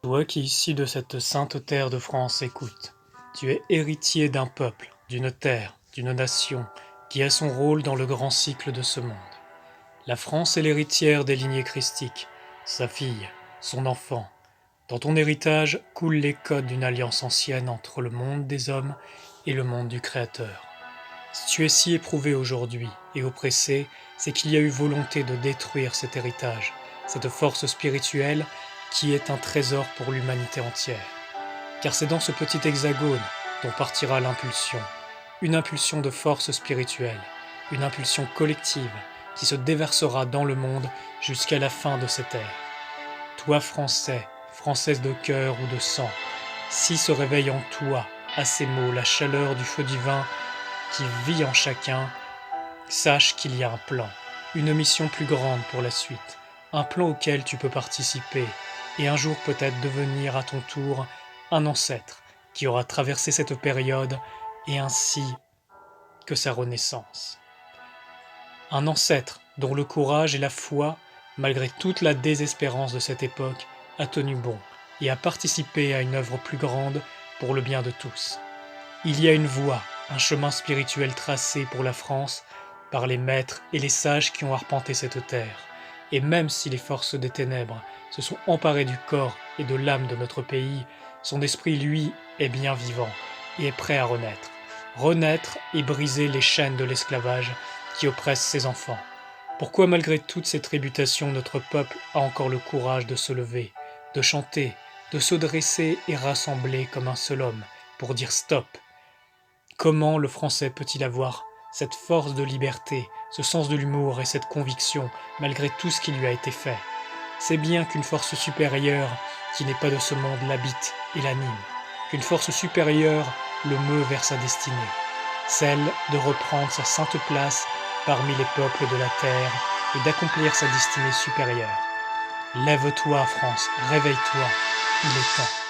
Toi qui, issu de cette sainte terre de France, écoute, tu es héritier d'un peuple, d'une terre, d'une nation, qui a son rôle dans le grand cycle de ce monde. La France est l'héritière des lignées christiques, sa fille, son enfant. Dans ton héritage coulent les codes d'une alliance ancienne entre le monde des hommes et le monde du Créateur. Si tu es si éprouvé aujourd'hui et oppressé, c'est qu'il y a eu volonté de détruire cet héritage, cette force spirituelle qui est un trésor pour l'humanité entière. Car c'est dans ce petit hexagone dont partira l'impulsion, une impulsion de force spirituelle, une impulsion collective qui se déversera dans le monde jusqu'à la fin de cette ère. Toi Français, Française de cœur ou de sang, si se réveille en toi, à ces mots, la chaleur du feu divin qui vit en chacun, sache qu'il y a un plan, une mission plus grande pour la suite, un plan auquel tu peux participer et un jour peut-être devenir à ton tour un ancêtre qui aura traversé cette période et ainsi que sa renaissance. Un ancêtre dont le courage et la foi, malgré toute la désespérance de cette époque, a tenu bon et a participé à une œuvre plus grande pour le bien de tous. Il y a une voie, un chemin spirituel tracé pour la France par les maîtres et les sages qui ont arpenté cette terre. Et même si les forces des ténèbres se sont emparées du corps et de l'âme de notre pays, son esprit, lui, est bien vivant et est prêt à renaître. Renaître et briser les chaînes de l'esclavage qui oppressent ses enfants. Pourquoi malgré toutes ces tributations notre peuple a encore le courage de se lever, de chanter, de se dresser et rassembler comme un seul homme pour dire stop? Comment le français peut-il avoir cette force de liberté, ce sens de l'humour et cette conviction malgré tout ce qui lui a été fait? C'est bien qu'une force supérieure qui n'est pas de ce monde l'habite et l'anime, qu'une force supérieure le meut vers sa destinée, celle de reprendre sa sainte place parmi les peuples de la terre et d'accomplir sa destinée supérieure. Lève-toi, France, réveille-toi, il est temps.